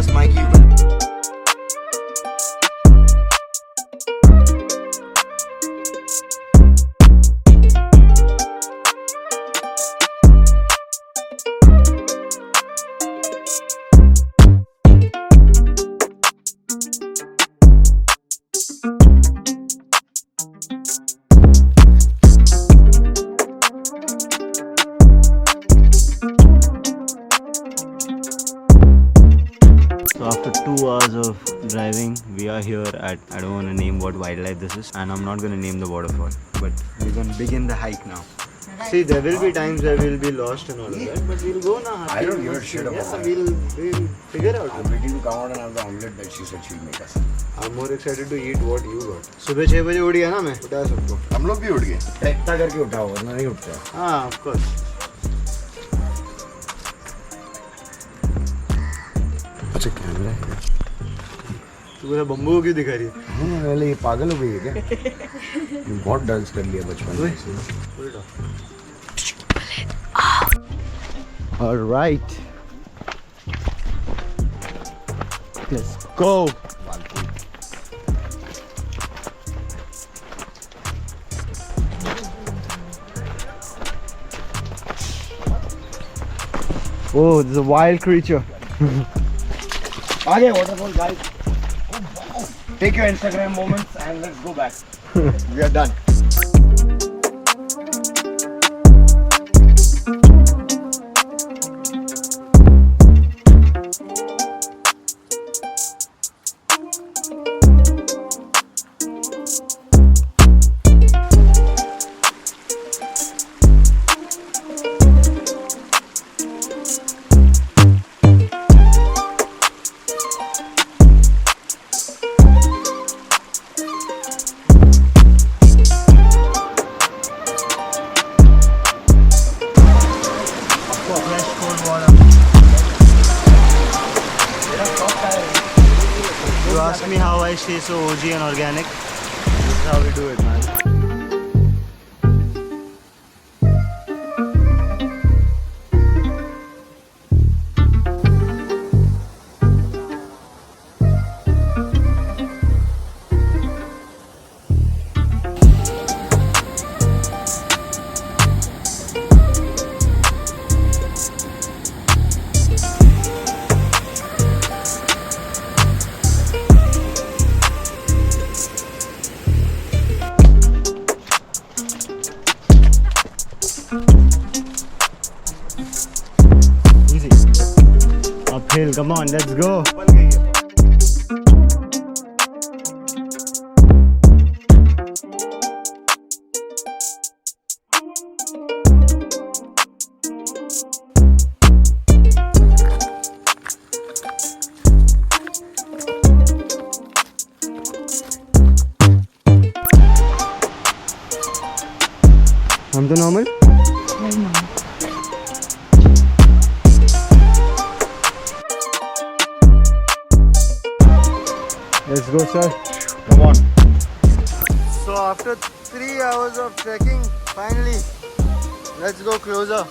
ask Mikey. So after 2 hours of driving, we are here at, I don't want to name what wildlife this is, and I'm not going to name the waterfall, but we're going to begin the hike now. See, there will be times where we'll be lost and all of that, but we'll go now. I don't give a shit about that. We'll figure out. I'm waiting to come out and have the omelette that she said she'll make us. I'm more excited to eat what you got. सुबह 6 बजे उठ गया ना मैं, उठा सबको. हम लोग भी उठ गए. इतना करके उठाओ, वरना नहीं उठते. हाँ, of course. अच्छा कैमरा है. तू मेरा बम्बू क्यों दिखा रही है? पहले ये पागल हो गई है क्या? बहुत डांस कर लिया बचपन में. All right. Let's go. Oh, there's a wild creature. आगे waterfall guys. Take your Instagram moments and let's go back. We are done. You ask me how I stay so OG and organic. This is how we do it, man. Easy. Uphill, come on, let's go. हम तो normal. Let's go, sir. Come on. So after 3 hours of trekking, finally, let's go closer.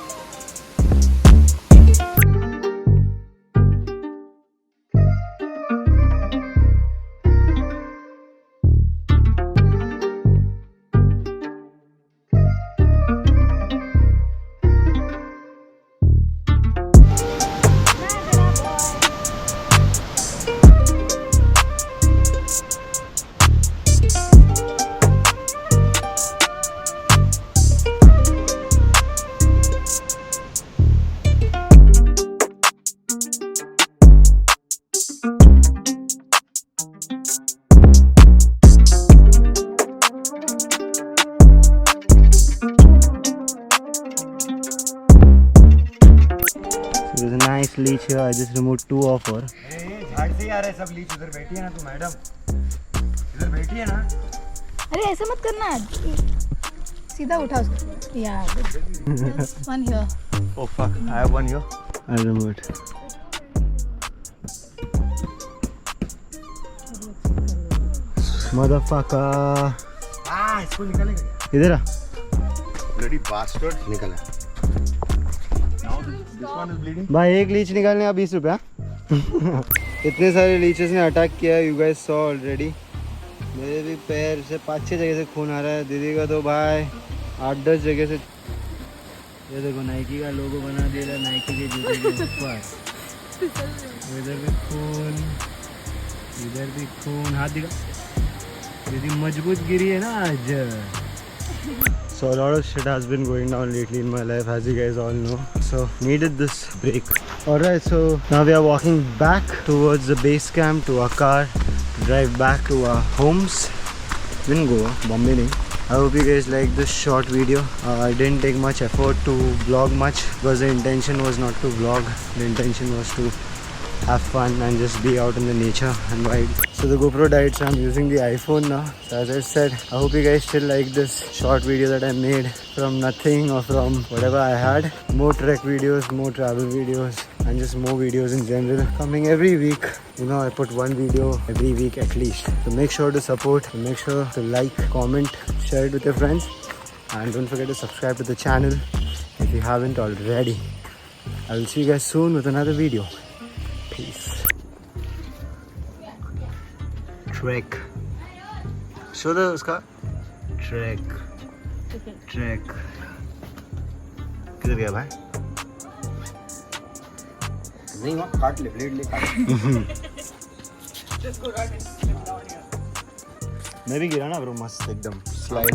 There's a nice leech here. I just removed 2 of her. झाड़ से आ रहे सब Leach. उधर बैठी है ना तू मैडम. इधर बैठी है ना. अरे ऐसा मत करना, सीधा उठा उसको. Yeah, one here. Oh fuck, I have one here. I'll remove it. Motherfucker. इसको निकालेंगे. इधर आ. Bloody bastard. निकाला. Now this one is bleeding. भाई एक लीच निकालने का 20 रुपया. इतने सारे लीचेस ने अटैक किया है, यू गाइस सॉ ऑलरेडी। मेरे भी पैर से 5-6 जगह से खून आ रहा है, दीदी का तो भाई 8-10 जगह से। ये देखो नाइकी का लोगो बना दिया है नाइकी के जूते के ऊपर। इधर भी खून, इधर भी खून, हाथ दिखा। दीदी मजबूत गिरी है ना आज। So a lot of shit has been going down lately in my life, as you guys all know. So needed this break. Alright, so now we are walking back towards the base camp to our car, to drive back to our homes in Goa, Bombay. I hope you guys like this short video. I didn't take much effort to vlog much because the intention was not to vlog. The intention was to have fun and just be out in the nature and vibe. So the GoPro died, so I'm using the iPhone now. So as I said, I hope you guys still like this short video that I made from nothing or from whatever I had. More trek videos, more travel videos, and just more videos in general coming every week. You know, I put one video every week at least. So make sure to support, make sure to like, comment, share it with your friends, and don't forget to subscribe to the channel if you haven't already. I will see you guys soon with another video. Peace. Trek. Show the uska. Trek. Trek. किधर गया भाई? नहीं वहाँ काट ले, blade ले काट। मैं भी गिरा ना ब्रो, मस्त एकदम स्लाइड।